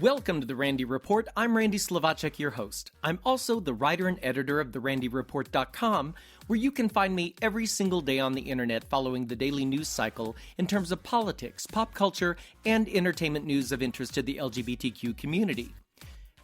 Welcome to the Randy Report. I'm Randy Slovacek, your host. I'm also the writer and editor of therandyreport.com, where you can find me every single day on the internet following the daily news cycle in terms of politics, pop culture, and entertainment news of interest to the LGBTQ community.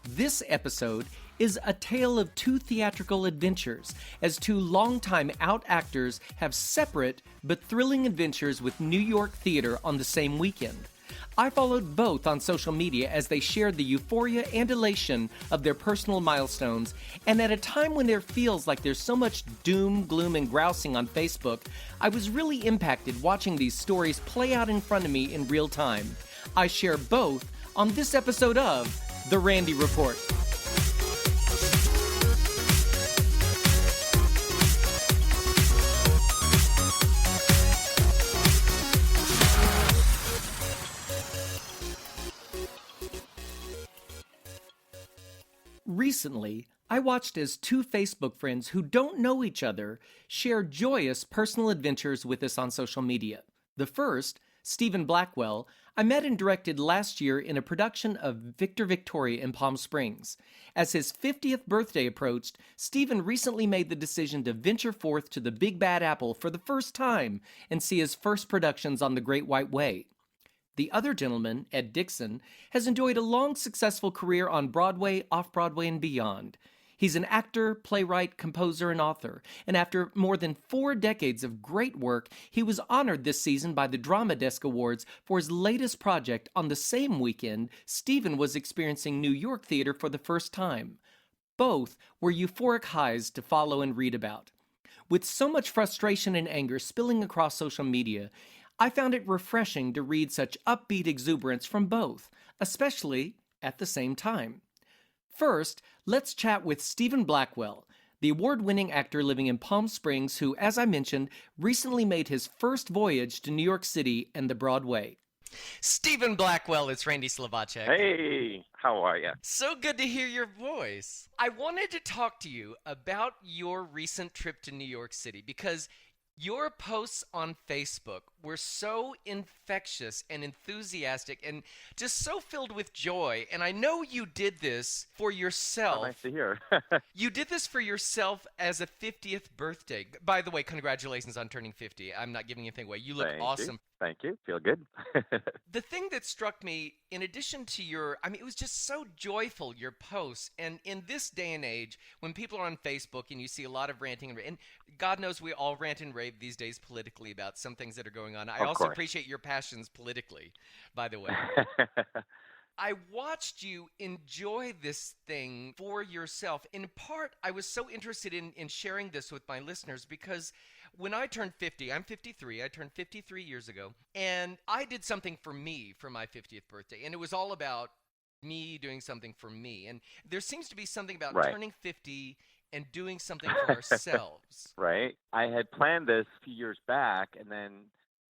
This episode is a tale of two theatrical adventures, as two longtime out actors have separate but thrilling adventures with New York theater on the same weekend. I followed both on social media as they shared the euphoria and elation of their personal milestones, and at a time when there feels like there's so much doom, gloom, and grousing on Facebook, I was really impacted watching these stories play out in front of me in real time. I share both on this episode of The Randy Report. Recently, I watched as two Facebook friends who don't know each other share joyous personal adventures with us on social media. The first, Stephen Blackwell, I met and directed last year in a production of Victor Victoria in Palm Springs. As his 50th birthday approached, Stephen recently made the decision to venture forth to the Big Bad Apple for the first time and see his first productions on the Great White Way. The other gentleman, Ed Dixon, has enjoyed a long, successful career on Broadway, off-Broadway, and beyond. He's an actor, playwright, composer, and author, and after more than 4 decades of great work, he was honored this season by the Drama Desk Awards for his latest project. On the same weekend, Stephen was experiencing New York theater for the first time. Both were euphoric highs to follow and read about. With so much frustration and anger spilling across social media, I found it refreshing to read such upbeat exuberance from both, especially at the same time. First, let's chat with Stephen Blackwell, the award-winning actor living in Palm Springs who, as I mentioned, recently made his first voyage to New York City and the Broadway. Stephen Blackwell, it's Randy Slovacek. Hey, how are you? So good to hear your voice. I wanted to talk to you about your recent trip to New York City because your posts on Facebook were so infectious and enthusiastic and just so filled with joy. And I know you did this for yourself. Oh, nice to hear. You did this for yourself as a 50th birthday. By the way, congratulations on turning 50. I'm not giving anything away. You look awesome. Thank you. Feel good. The thing that struck me, in addition to it was just so joyful, your posts. And in this day and age, when people are on Facebook and you see a lot of ranting, and God knows we all rant and rave these days politically about some things that are going on. I also appreciate your passions politically, by the way. I watched you enjoy this thing for yourself. In part, I was so interested in sharing this with my listeners because when I turned 50, I'm 53, I turned 53 years ago, and I did something for me for my 50th birthday, and it was all about me doing something for me. And there seems to be something about turning 50 and doing something for ourselves. Right. I had planned this a few years back, and then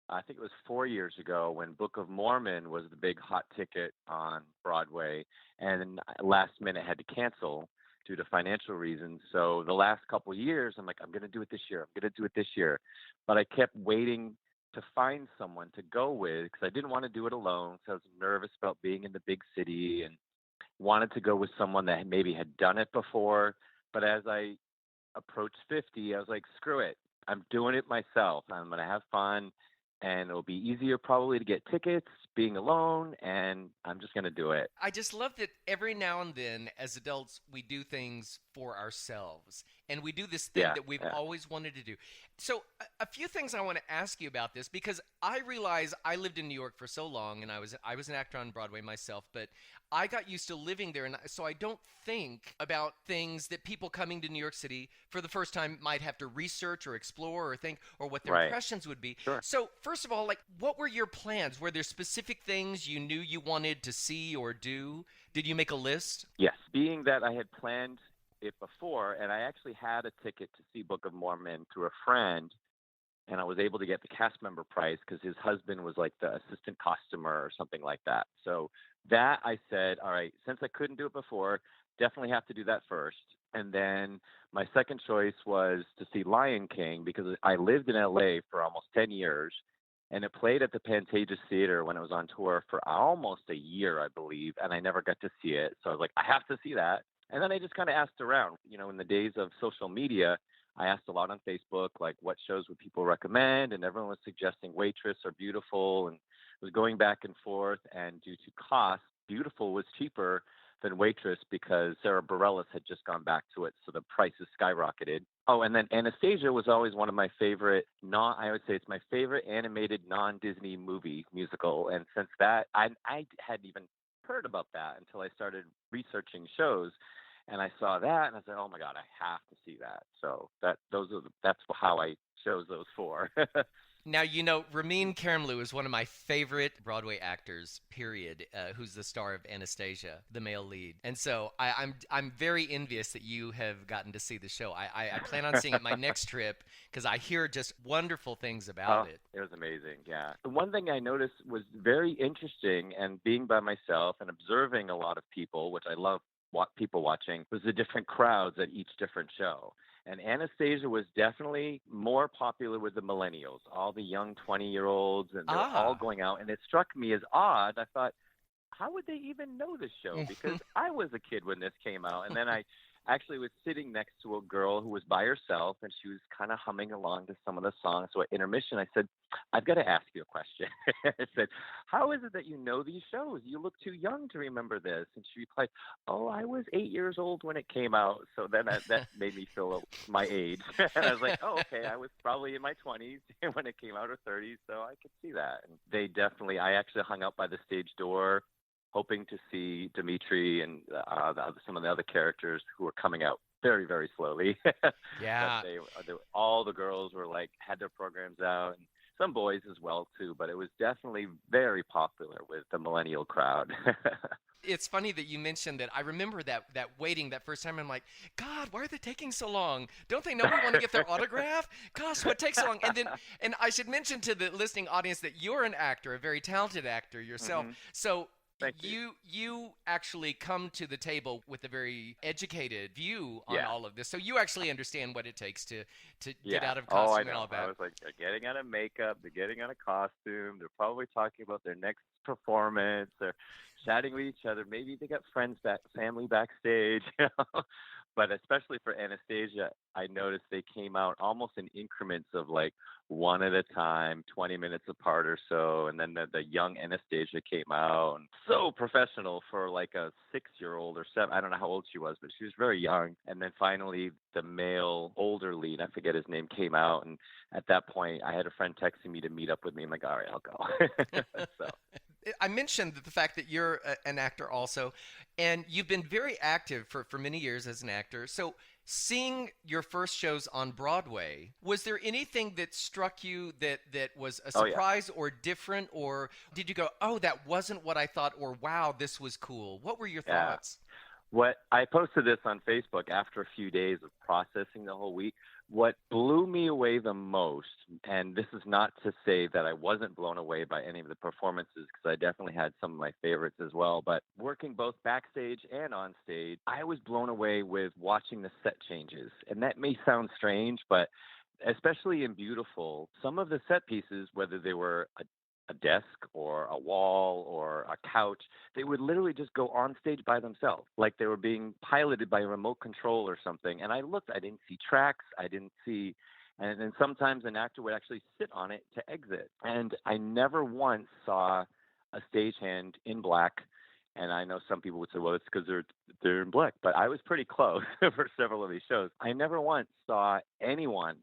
I think it was 4 years ago when Book of Mormon was the big hot ticket on Broadway, and last minute had to cancel due to financial reasons. So the last couple of years, I'm like, I'm going to do it this year. I'm going to do it this year. But I kept waiting to find someone to go with because I didn't want to do it alone. So I was nervous about being in the big city and wanted to go with someone that maybe had done it before. But as I approached 50, I was like, screw it. I'm doing it myself. I'm going to have fun. And it'll be easier probably to get tickets being alone, and I'm just going to do it. I just love that every now and then, as adults, we do things for ourselves, and we do this thing that we've always wanted to do. So a few things I want to ask you about this, because I realize I lived in New York for so long, and I was an actor on Broadway myself, but I got used to living there, and so I don't think about things that people coming to New York City for the first time might have to research or explore or think, or what their impressions would be. Sure. So first of all, what were your plans? Were there specific things you knew you wanted to see or do? Did you make a list? Yes. Being that I had planned it before, and I actually had a ticket to see Book of Mormon through a friend, and I was able to get the cast member price because his husband was like the assistant costumer or something like that. So that I said, all right, since I couldn't do it before, definitely have to do that first. And then my second choice was to see Lion King because I lived in LA for almost 10 years and it played at the Pantages Theater when it was on tour for almost a year, I believe, and I never got to see it. So I was like, I have to see that. And then I just kind of asked around. In the days of social media, I asked a lot on Facebook, like what shows would people recommend, and everyone was suggesting Waitress or Beautiful, and was going back and forth. And due to cost, Beautiful was cheaper than Waitress because Sarah Bareilles had just gone back to it, so the prices skyrocketed. Oh, and then Anastasia was always one of my favorite, I would say it's my favorite animated non-Disney movie musical. And since that, I hadn't even heard about that until I started researching shows. And I saw that, and I said, "Oh my God, I have to see that." So that's how I chose those four. Now, Ramin Karimloo is one of my favorite Broadway actors, period, who's the star of Anastasia, the male lead. And so I'm very envious that you have gotten to see the show. I plan on seeing it my next trip because I hear just wonderful things about it. It was amazing, yeah. The one thing I noticed was very interesting, and being by myself and observing a lot of people, which I love people watching, was the different crowds at each different show. And Anastasia was definitely more popular with the millennials, all the young 20-year-olds, and they were all going out. And it struck me as odd. I thought, how would they even know this show? Because I was a kid when this came out. And then I actually was sitting next to a girl who was by herself, and she was kind of humming along to some of the songs. So at intermission, I said, I've got to ask you a question. I said, how is it that you know these shows? You look too young to remember this. And she replied, oh, I was 8 years old when it came out. So then that made me feel my age. And I was like, oh, okay, I was probably in my 20s when it came out, or 30s, so I could see that. And I actually hung out by the stage door, hoping to see Dimitri and some of the other characters who were coming out very, very slowly. Yeah. All the girls were had their programs out, and some boys as well too, but it was definitely very popular with the millennial crowd. It's funny that you mentioned that. I remember that waiting that first time. I'm like, God, why are they taking so long? Don't they know we want to get their autograph? Gosh, what takes so long? And I should mention to the listening audience that you're an actor, a very talented actor yourself. Mm-hmm. So you actually come to the table with a very educated view on all of this. So you actually understand what it takes to get out of costume and all that. I was like, they're getting out of makeup, they're getting out of costume, they're probably talking about their next performance, they're chatting with each other. Maybe they got family backstage, But especially for Anastasia, I noticed they came out almost in increments of one at a time, 20 minutes apart or so. And then the young Anastasia came out, and so professional for a 6-year-old or 7. I don't know how old she was, but she was very young. And then finally the male older lead, I forget his name, came out. And at that point I had a friend texting me to meet up with me. I'm like, all right, I'll go. So. I mentioned the fact that you're an actor also, and you've been very active for many years as an actor. So seeing your first shows on Broadway, was there anything that struck you that was a surprise or different, or did you go, oh, that wasn't what I thought, or wow, this was cool? What were your thoughts? What I posted this on Facebook after a few days of processing the whole week. What blew me away the most, and this is not to say that I wasn't blown away by any of the performances, because I definitely had some of my favorites as well, but working both backstage and on stage, I was blown away with watching the set changes. And that may sound strange, but especially in Beautiful, some of the set pieces, whether they were a desk or a wall or a couch, they would literally just go on stage by themselves, like they were being piloted by a remote control or something. And I didn't see tracks, and then sometimes an actor would actually sit on it to exit. And I never once saw a stagehand in black. And I know some people would say, well, it's because they're in black, but I was pretty close for several of these shows. I never once saw anyone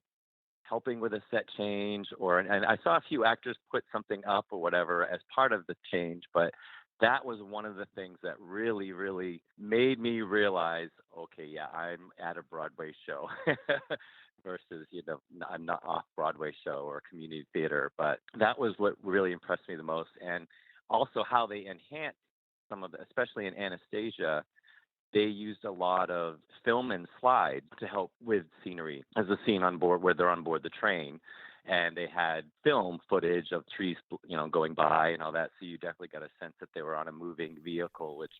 helping with a set change, and I saw a few actors put something up or whatever as part of the change, but that was one of the things that really, really made me realize, okay, yeah, I'm at a Broadway show versus, I'm not off-Broadway show or community theater. But that was what really impressed me the most. And also how they enhanced some of especially in Anastasia, they used a lot of film and slides to help with scenery. As a scene on board where they're on board the train, and they had film footage of trees, going by and all that. So you definitely got a sense that they were on a moving vehicle, which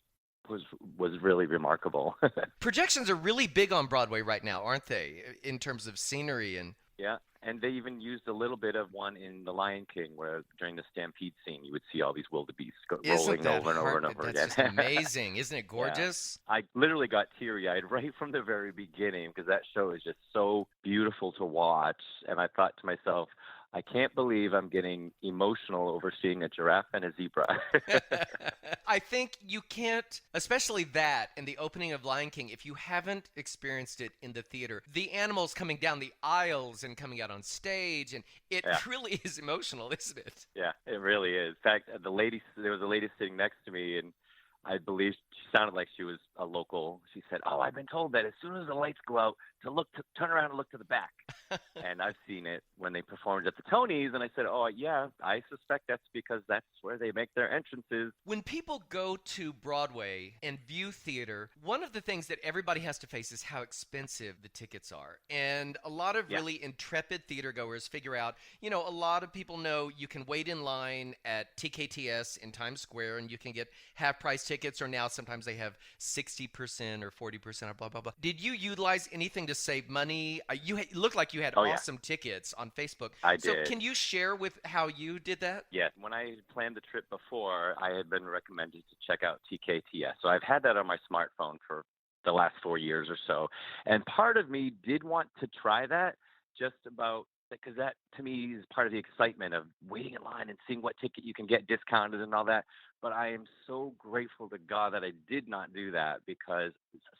was really remarkable. Projections are really big on Broadway right now, aren't they? In terms of scenery and. Yeah. And they even used a little bit of one in The Lion King, where during the stampede scene, you would see all these wildebeest rolling over and over and over That's again. just amazing. Isn't it Yeah. gorgeous? I literally got teary-eyed right from the very beginning because that show is just so beautiful to watch. And I thought to myself, I can't believe I'm getting emotional over seeing a giraffe and a zebra. I think you can't, especially that in the opening of Lion King, if you haven't experienced it in the theater, the animals coming down the aisles and coming out on stage, and it Yeah. really is emotional, isn't it? Yeah, it really is. In fact, there was a lady sitting next to me, and I believe she sounded like she was a local. She said, "Oh, I've been told that as soon as the lights go out, turn around and look to the back." And I've seen it when they performed at the Tonys, and I said, "Oh, yeah, I suspect that's because that's where they make their entrances." When people go to Broadway and view theater, one of the things that everybody has to face is how expensive the tickets are. And a lot of Yeah. really intrepid theater goers figure out, a lot of people know you can wait in line at TKTS in Times Square and you can get half price tickets, or now sometimes they have 60% or 40% or blah, blah, blah. Did you utilize anything to save money? It looked like you had Oh, yeah. awesome tickets on Facebook. I So did. can you share with how you did that? Yes, when I planned the trip before, I had been recommended to check out TKTS. So I've had that on my smartphone for the last 4 years or so. And part of me did want to try that just about because that to me is part of the excitement of waiting in line and seeing what ticket you can get discounted and all that. But I am so grateful to God that I did not do that because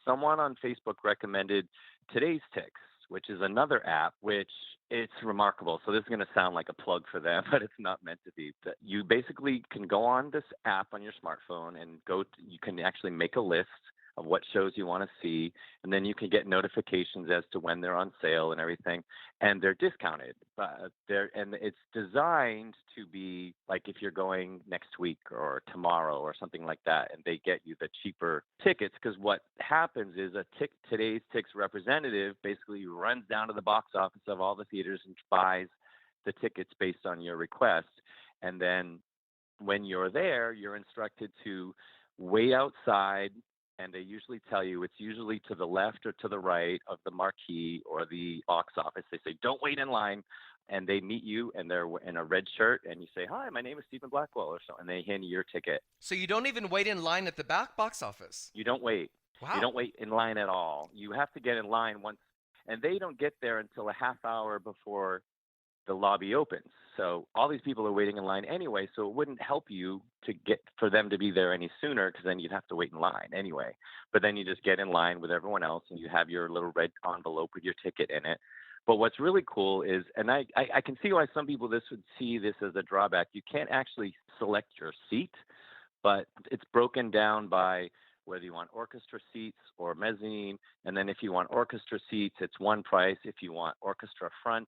someone on Facebook recommended Today's Tix, which is another app, which it's remarkable. So this is going to sound like a plug for them, but it's not meant to be. You basically can go on this app on your smartphone and you can actually make a list of what shows you want to see, and then you can get notifications as to when they're on sale and everything, and they're discounted. But and it's designed to be like if you're going next week or tomorrow or something like that, and they get you the cheaper tickets. Because what happens is Today's Tix representative basically runs down to the box office of all the theaters and buys the tickets based on your request, and then when you're there, you're instructed to wait outside. And they usually tell you it's usually to the left or to the right of the marquee or the box office. They say, don't wait in line. And they meet you and they're in a red shirt. And you say, hi, my name is Stephen Blackwell or so. And they hand you your ticket. So you don't even wait in line at the back box office? You don't wait. Wow. You don't wait in line at all. You have to get in line once. And they don't get there until a half hour before the lobby opens. So all these people are waiting in line anyway, so it wouldn't help you for them to be there any sooner because then you'd have to wait in line anyway. But then you just get in line with everyone else and you have your little red envelope with your ticket in it. But what's really cool is, and I can see why some people would see this as a drawback, you can't actually select your seat, but it's broken down by whether you want orchestra seats or mezzanine. And then if you want orchestra seats, it's one price. If you want orchestra front,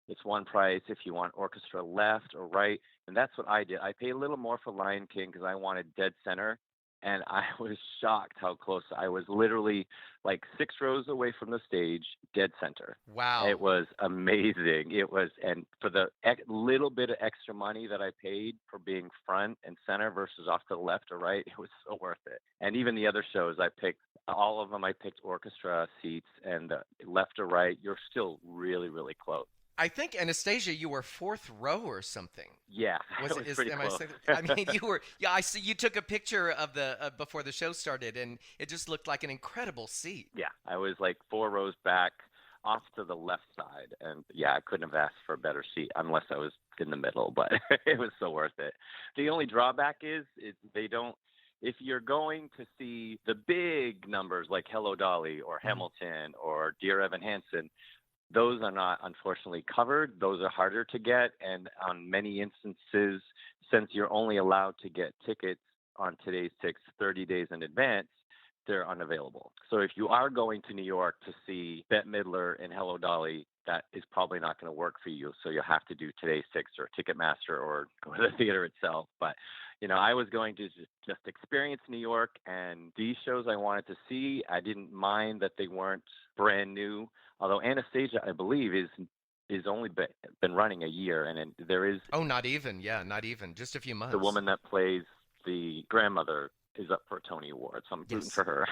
it's one price. If you want orchestra left or right, and that's what I did. I paid a little more for Lion King because I wanted dead center, and I was shocked how close I was. Literally like 6 rows away from the stage, dead center. Wow. It was amazing. It was, and for the little bit of extra money that I paid for being front and center versus off to the left or right, it was so worth it. And even the other shows I picked, all of them I picked orchestra seats, and left or right, you're still really, really close. I think, Anastasia, you were 4th row or something. Yeah, it was pretty close. I mean, you were. Yeah, I see. You took a picture of the before the show started, and it just looked like an incredible seat. Yeah, I was like 4 rows back, off to the left side, and yeah, I couldn't have asked for a better seat unless I was in the middle. But it was so worth it. The only drawback is they don't. If you're going to see the big numbers like Hello Dolly or Hamilton or Dear Evan Hansen, those are not, unfortunately, covered. Those are harder to get. And on many instances, since you're only allowed to get tickets on Today's Tix 30 days in advance, they're unavailable. So if you are going to New York to see Bette Midler and Hello Dolly, that is probably not going to work for you. So you'll have to do Today's Tix or Ticketmaster or go to the theater itself. But, I was going to just experience New York, and these shows I wanted to see, I didn't mind that they weren't brand new. Although Anastasia, I believe, is only been running a year, and there is not even, just a few months. the woman that plays the grandmother is up for a Tony Award, so I'm rooting Yes. for her.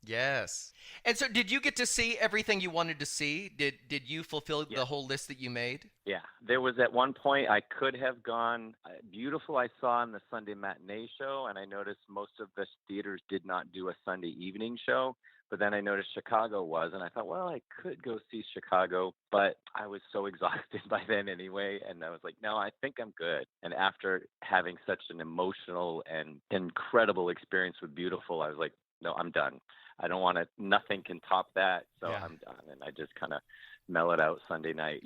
Yes. And so did you get to see everything you wanted to see? Did you fulfill Yeah. the whole list that you made? Yeah, there was at one point I could have gone. Beautiful I saw in the Sunday matinee show, and I noticed most of the theaters did not do a Sunday evening show. But then I noticed Chicago was, and I thought, well, I could go see Chicago, but I was so exhausted by then anyway, and I was like, no, I think I'm good. And after having such an emotional and incredible experience with Beautiful, I was like, no, I'm done. I don't want to. Nothing can top that, so Yeah. I'm done. And I just kind of mellowed out Sunday night.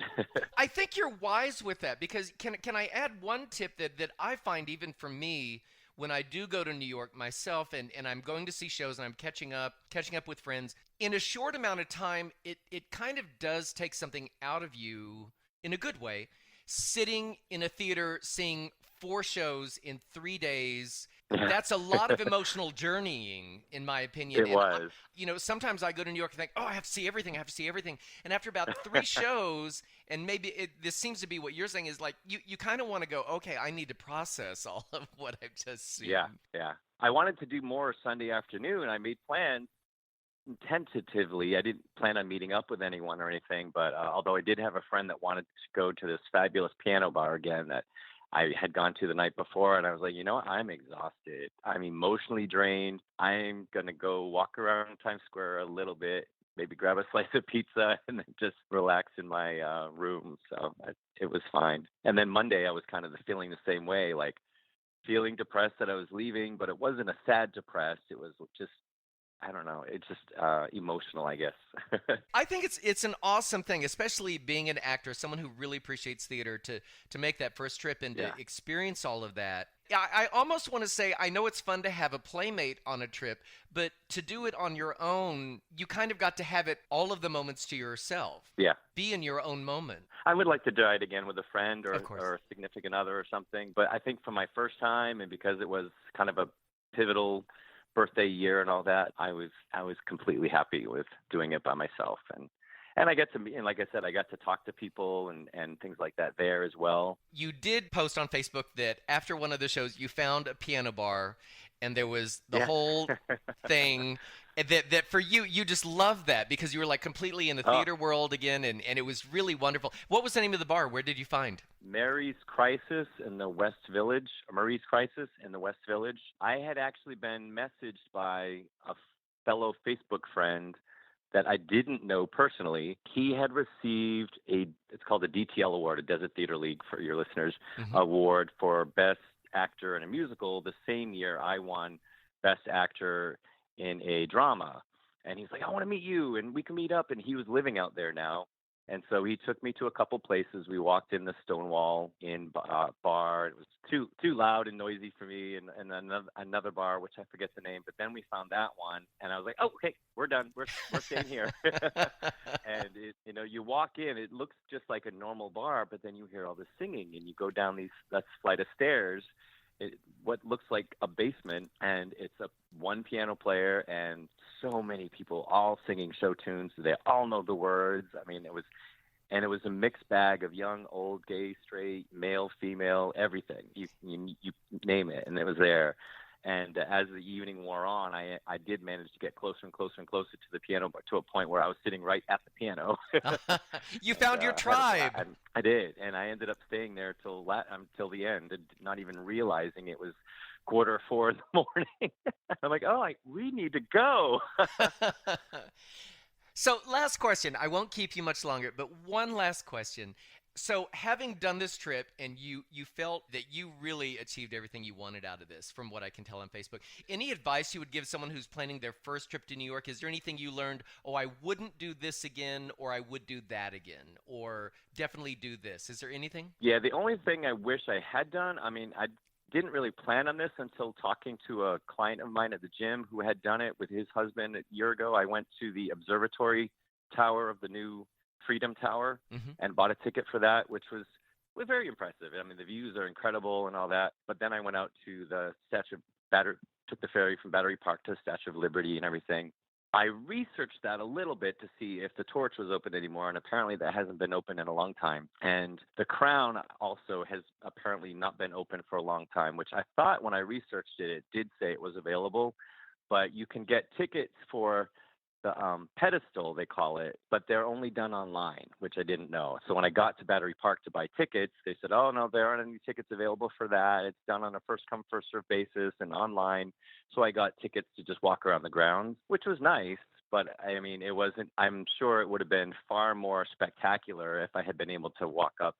I think you're wise with that because can I add one tip that I find even for me when I do go to New York myself and I'm going to see shows and I'm catching up with friends, in a short amount of time, it kind of does take something out of you in a good way. Sitting in a theater seeing 4 shows in 3 days, that's a lot of emotional journeying, in my opinion. It was. Sometimes I go to New York and think, oh, I have to see everything. I have to see everything. And after about 3 shows, and maybe this seems to be what you're saying is like, you kind of want to go, okay, I need to process all of what I've just seen. Yeah. I wanted to do more Sunday afternoon. I made plans tentatively. I didn't plan on meeting up with anyone or anything, but although I did have a friend that wanted to go to this fabulous piano bar again that I had gone to the night before, and I was like, you know what? I'm exhausted. I'm emotionally drained. I'm going to go walk around Times Square a little bit, maybe grab a slice of pizza, and then just relax in my room. So it was fine. And then Monday, I was kind of feeling the same way, like feeling depressed that I was leaving, but it wasn't a sad depressed. It was just, I don't know. It's just emotional, I guess. I think it's an awesome thing, especially being an actor, someone who really appreciates theater, to make that first trip and to experience all of that. Yeah, I almost want to say, I know it's fun to have a playmate on a trip, but to do it on your own, you kind of got to have it all of the moments to yourself. Yeah. Be in your own moment. I would like to do it again with a friend or Of course. a significant other or something. But I think for my first time, and because it was kind of a pivotal birthday year and all that, I was completely happy with doing it by myself. And I get to, and like I said, I got to talk to people and things like that there as well. You did post on Facebook that after one of the shows, you found a piano bar, and there was the whole thing that for you, you just loved that because you were like completely in the theater world again, and it was really wonderful. What was the name of the bar? Where did you find? Mary's Crisis in the West Village, or Marie's Crisis in the West Village. I had actually been messaged by a fellow Facebook friend that I didn't know personally. He had received it's called a DTL Award, a Desert Theater League for your listeners, award for Best Actor in a Musical the same year I won Best Actor in a Drama. And he's like, I want to meet you, and we can meet up. And he was living out there now. And so he took me to a couple places. We walked in the Stonewall Inn bar. It was too loud and noisy for me, and another bar, which I forget the name. But then we found that one, and I was like, oh, okay, we're done. We're staying here. And you walk in, it looks just like a normal bar, but then you hear all this singing, and you go down that flight of stairs. What looks like a basement, and it's one piano player and so many people all singing show tunes. They all know the words. I mean, it was a mixed bag of young, old, gay, straight, male, female, everything. You name it, and it was there. And as the evening wore on, I did manage to get closer and closer and closer to the piano, to a point where I was sitting right at the piano. You found your tribe. I did, and I ended up staying there till the end, and not even realizing it was 3:45 in the morning. I'm like, we need to go. So last question. I won't keep you much longer, but one last question. So having done this trip and you felt that you really achieved everything you wanted out of this, from what I can tell on Facebook, any advice you would give someone who's planning their first trip to New York? Is there anything you learned, I wouldn't do this again, or I would do that again, or definitely do this? Is there anything? Yeah, the only thing I wish I had done, I mean, I didn't really plan on this until talking to a client of mine at the gym who had done it with his husband a year ago. I went to the observatory tower of the new Freedom Tower and bought a ticket for that, which was very impressive. I mean, the views are incredible and all that. But then I went out to the took the ferry from Battery Park to the Statue of Liberty and everything. I researched that a little bit to see if the Torch was open anymore, and apparently that hasn't been open in a long time. And the Crown also has apparently not been open for a long time, which I thought when I researched it, it did say it was available. But you can get tickets for the pedestal, they call it, but they're only done online, which I didn't know. So when I got to Battery Park to buy tickets, they said, oh, no, there aren't any tickets available for that. It's done on a first-come, first-served basis and online. So I got tickets to just walk around the grounds, which was nice. But I mean, it wasn't, I'm sure it would have been far more spectacular if I had been able to walk up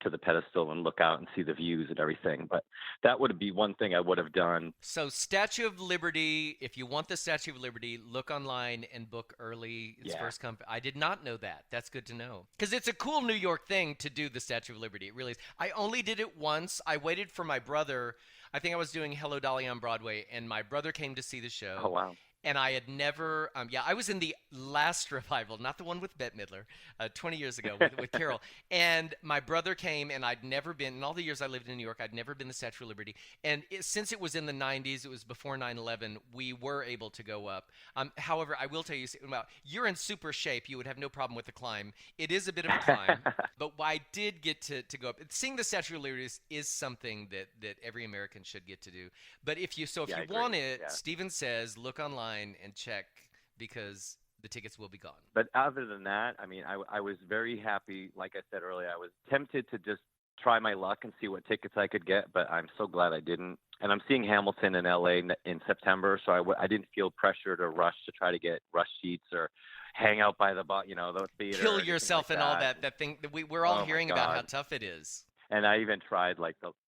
to the pedestal and look out and see the views and everything. But that would be one thing I would have done. So Statue of Liberty, if you want the Statue of Liberty, look online and book early. It's first come. I did not know that. That's good to know. Because it's a cool New York thing to do the Statue of Liberty. It really is. I only did it once. I waited for my brother. I think I was doing Hello Dolly on Broadway, and my brother came to see the show. Oh, wow. And I had never, I was in the last revival, not the one with Bette Midler, 20 years ago with Carol. And my brother came, and I'd never been, in all the years I lived in New York, I'd never been to the Statue of Liberty. And since it was in the 90s, it was before 9/11, we were able to go up. However, I will tell you, well, you're in super shape. You would have no problem with the climb. It is a bit of a climb, but I did get to go up. Seeing the Statue of Liberty is something that every American should get to do. But if you want it, Steven says, look online and check, because the tickets will be gone. But other than that, I mean, I was very happy. Like I said earlier, I was tempted to just try my luck and see what tickets I could get, but I'm so glad I didn't. And I'm seeing Hamilton in LA in September, so I didn't feel pressure to rush to try to get rush seats or hang out by the theater. Kill yourself like and all that thing. We're all hearing about how tough it is. And I even tried,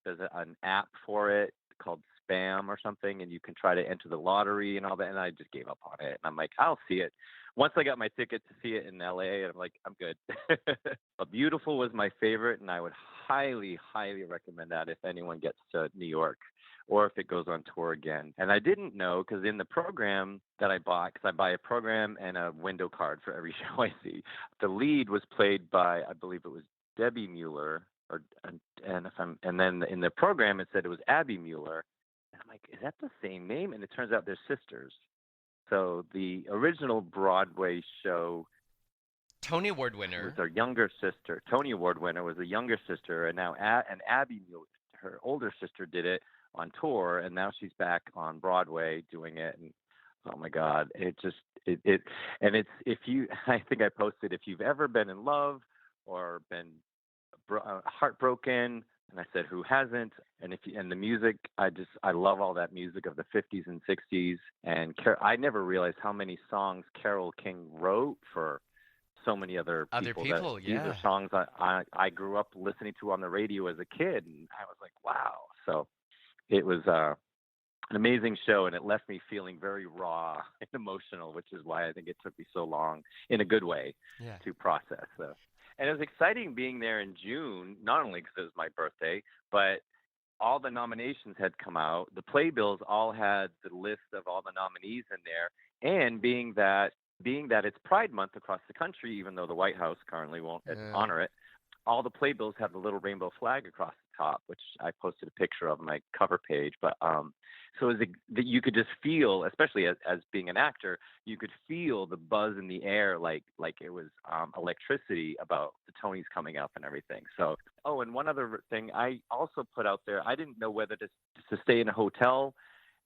there's an app for it called Spam or something, and you can try to enter the lottery and all that, and I just gave up on it. And I'm like, I'll see it. Once I got my ticket to see it in LA, I'm like, I'm good. But Beautiful was my favorite, and I would highly, highly recommend that if anyone gets to New York or if it goes on tour again. And I didn't know, because in the program that I bought, because I buy a program and a window card for every show I see, the lead was played by, I believe it was Debbie Mueller, and then in the program it said it was Abby Mueller. And I'm like, is that the same name? And it turns out they're sisters. So the original Broadway show, Tony Award winner, was their younger sister. Tony Award winner was a younger sister, and now Abby Mueller, her older sister, did it on tour, and now she's back on Broadway doing it. And oh my God, I think I posted, if you've ever been in love or been heartbroken, and I said, who hasn't? And the music, I love all that music of the 50s and 60s. And I never realized how many songs Carole King wrote for so many other people. Yeah. These are songs I grew up listening to on the radio as a kid, and I was like, wow. So it was an amazing show, and it left me feeling very raw and emotional, which is why I think it took me so long, in a good way, to process. So. And it was exciting being there in June, not only because it was my birthday, but all the nominations had come out. The playbills all had the list of all the nominees in there. And being that it's Pride Month across the country, even though the White House currently won't honor it, all the playbills have the little rainbow flag across the top, which I posted a picture of on my cover page. But so it was that you could just feel, especially as being an actor, you could feel the buzz in the air, like it was electricity about the Tonys coming up and everything. So, and one other thing I also put out there, I didn't know whether to stay in a hotel.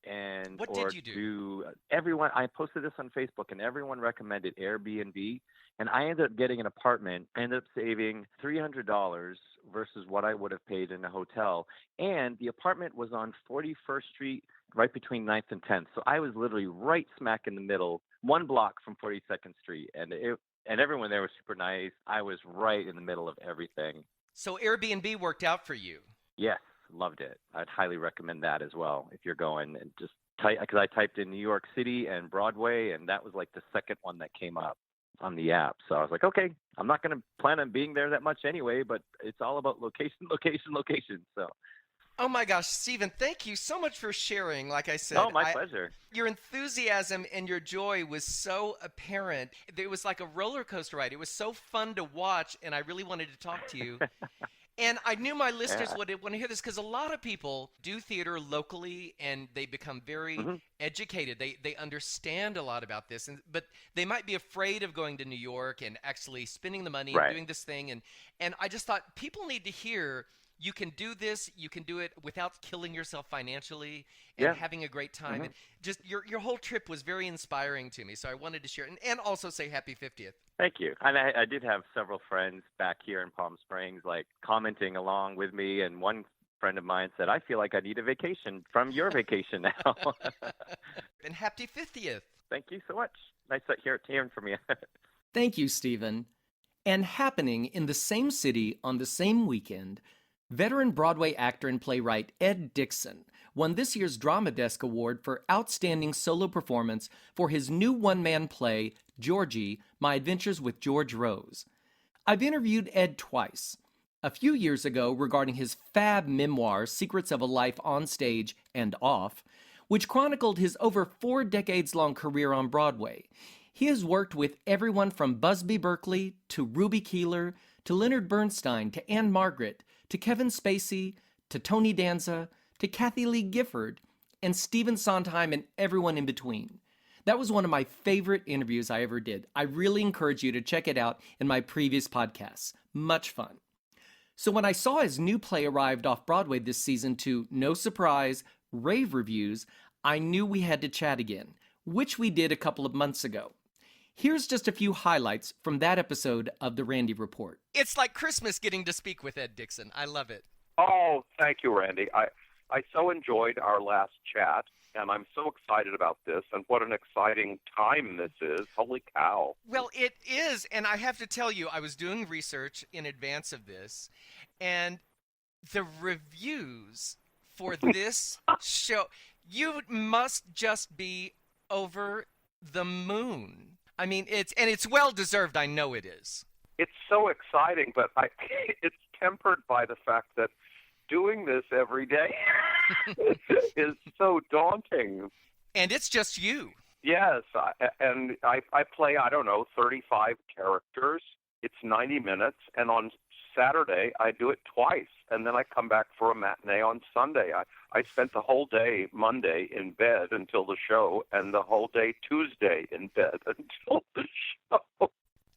And what did you do? Everyone, I posted this on Facebook, and everyone recommended Airbnb. And I ended up getting an apartment. I ended up saving $300 versus what I would have paid in a hotel. And the apartment was on 41st Street, right between 9th and 10th. So I was literally right smack in the middle, one block from 42nd Street. And everyone there was super nice. I was right in the middle of everything. So Airbnb worked out for you. Yes. Loved it. I'd highly recommend that as well if you're going, and just because I typed in New York City and Broadway, and that was like the second one that came up on the app. So I was like, okay, I'm not going to plan on being there that much anyway, but it's all about location. So. Oh my gosh, Steven, thank you so much for sharing. Like I said, my pleasure. Your enthusiasm and your joy was so apparent. It was like a roller coaster ride. It was so fun to watch, and I really wanted to talk to you. And I knew my listeners Yeah. would want to hear this because a lot of people do theater locally and they become very Mhm. educated. They understand a lot about this, but they might be afraid of going to New York and actually spending the money and Right. doing this thing. And I just thought people need to hear you can do this. You can do it without killing yourself financially and Yeah. having a great time. Mhm. And just your whole trip was very inspiring to me. So I wanted to share it and also say happy 50th. Thank you. And I did have several friends back here in Palm Springs, like commenting along with me. And one friend of mine said, "I feel like I need a vacation from your vacation now." And happy 50th. Thank you so much. Nice hearing from you. Thank you, Stephen. And happening in the same city on the same weekend, veteran Broadway actor and playwright Ed Dixon won this year's Drama Desk Award for Outstanding Solo Performance for his new one-man play, Georgie, My Adventures with George Rose. I've interviewed Ed twice. A few years ago regarding his fab memoir, Secrets of a Life on Stage and Off, which chronicled his over 4 decades-long career on Broadway. He has worked with everyone from Busby Berkeley to Ruby Keeler to Leonard Bernstein to Anne Margaret to Kevin Spacey to Tony Danza to Kathy Lee Gifford and Stephen Sondheim and everyone in between. That was one of my favorite interviews I ever did. I really encourage you to check it out in my previous podcasts. Much fun. So when I saw his new play arrived off Broadway this season to, no surprise, rave reviews, I knew we had to chat again, which we did a couple of months ago. Here's just a few highlights from that episode of the Randy Report. It's like Christmas getting to speak with Ed Dixon. I love it. Oh, thank you, Randy. I so enjoyed our last chat, and I'm so excited about this, and what an exciting time this is. Holy cow. Well, it is, and I have to tell you, I was doing research in advance of this, and the reviews for this show, you must just be over the moon. I mean, it's well deserved. I know it is. It's so exciting, but it's tempered by the fact that doing this every day is so daunting. And it's just you. Yes, I play, I don't know, 35 characters. It's 90 minutes, and on Saturday I do it twice, and then I come back for a matinee on Sunday. I spent the whole day Monday in bed until the show, and the whole day Tuesday in bed until the show.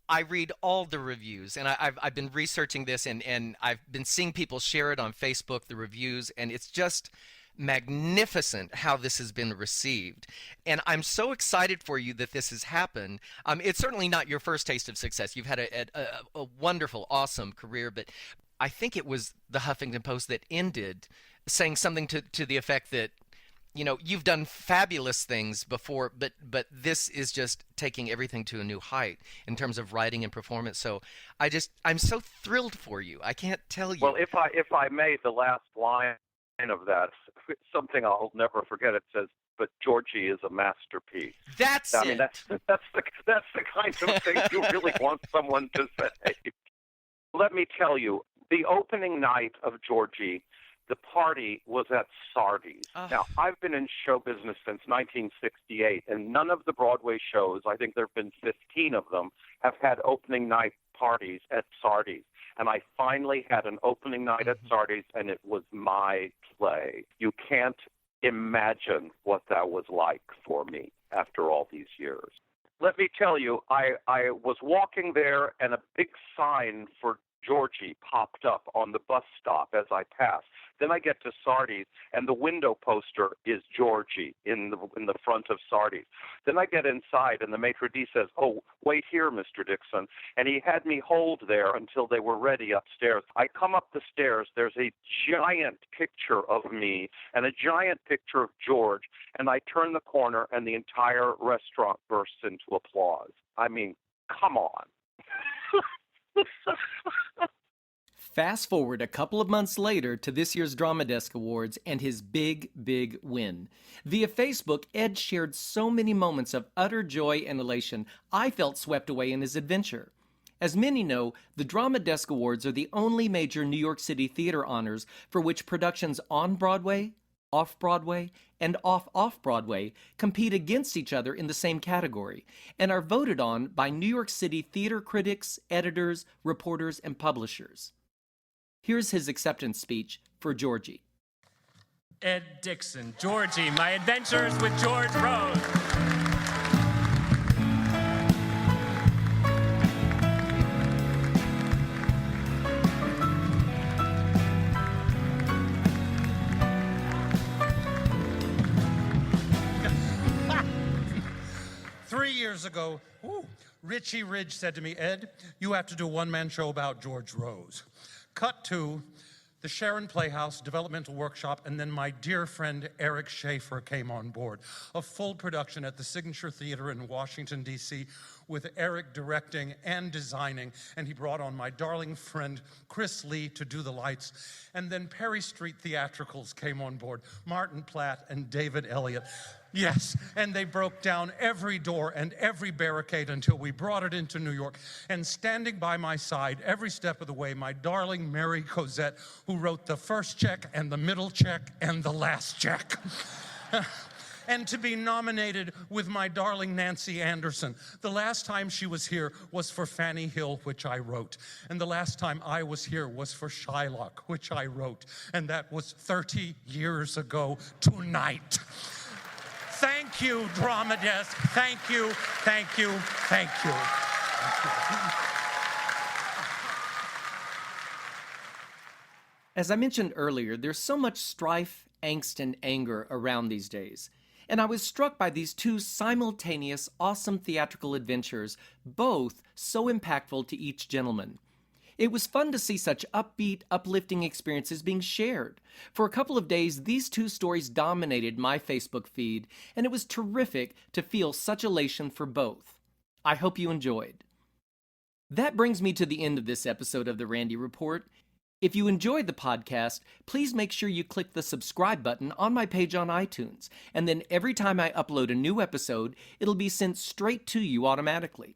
I read all the reviews, and I've been researching this, and I've been seeing people share it on Facebook, the reviews, and it's just magnificent how this has been received. And I'm so excited for you that this has happened. It's certainly not your first taste of success. You've had a wonderful, awesome career, but I think it was the Huffington Post that ended saying something to the effect that, you know, you've done fabulous things before, but this is just taking everything to a new height in terms of writing and performance. So I'm so thrilled for you. I can't tell you. Well, if I may, the last line of that, something I'll never forget. It says, "But Georgie is a masterpiece." That's I it. mean, that's the kind of thing you really want someone to say. Let me tell you, the opening night of Georgie, the party was at Sardi's. Now, I've been in show business since 1968, and none of the Broadway shows, I think there have been 15 of them, have had opening night parties at Sardi's. And I finally had an opening night at Sardi's, and it was my play. You can't imagine what that was like for me after all these years. Let me tell you, I was walking there, and a big sign for Georgie popped up on the bus stop as I passed. Then I get to Sardi's, and the window poster is Georgie in the front of Sardi's. Then I get inside, and the maitre d' says, "Oh, wait here, Mr. Dixon." And he had me hold there until they were ready upstairs. I come up the stairs. There's a giant picture of me and a giant picture of George, and I turn the corner, and the entire restaurant bursts into applause. I mean, come on. Fast forward a couple of months later to this year's Drama Desk Awards and his big, big win. Via Facebook, Ed shared so many moments of utter joy and elation, I felt swept away in his adventure. As many know, the Drama Desk Awards are the only major New York City theater honors for which productions on Broadway, off-Broadway, and off-Broadway compete against each other in the same category and are voted on by New York City theater critics, editors, reporters, and publishers. Here's his acceptance speech for Georgie. Ed Dixon, Georgie, My Adventures with George Rose. 3 years ago, Richie Ridge said to me, Ed, you have to do a one-man show about George Rose. Cut to the Sharon Playhouse Developmental Workshop, and then my dear friend Eric Schaefer came on board. A full production at the Signature Theater in Washington, D.C., with Eric directing and designing, and he brought on my darling friend Chris Lee to do the lights. And then Perry Street Theatricals came on board, Martin Platt and David Elliott. Yes, and they broke down every door and every barricade until we brought it into New York. And standing by my side every step of the way, my darling Mary Cosette, who wrote the first check and the middle check and the last check. And to be nominated with my darling Nancy Anderson. The last time she was here was for Fanny Hill, which I wrote. And the last time I was here was for Shylock, which I wrote. And that was 30 years ago tonight. Thank you, Drama Desk. Thank you, thank you, thank you. As I mentioned earlier, there's so much strife, angst, and anger around these days. And I was struck by these two simultaneous, awesome theatrical adventures, both so impactful to each gentleman. It was fun to see such upbeat, uplifting experiences being shared. For a couple of days, these two stories dominated my Facebook feed, and it was terrific to feel such elation for both. I hope you enjoyed. That brings me to the end of this episode of The Randy Report. If you enjoyed the podcast, please make sure you click the subscribe button on my page on iTunes, and then every time I upload a new episode, it'll be sent straight to you automatically.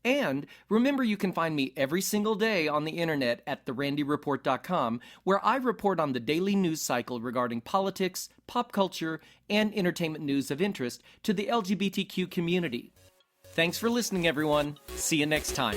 And remember, you can find me every single day on the internet at therandyreport.com, where I report on the daily news cycle regarding politics, pop culture, and entertainment news of interest to the LGBTQ community. Thanks for listening, everyone. See you next time.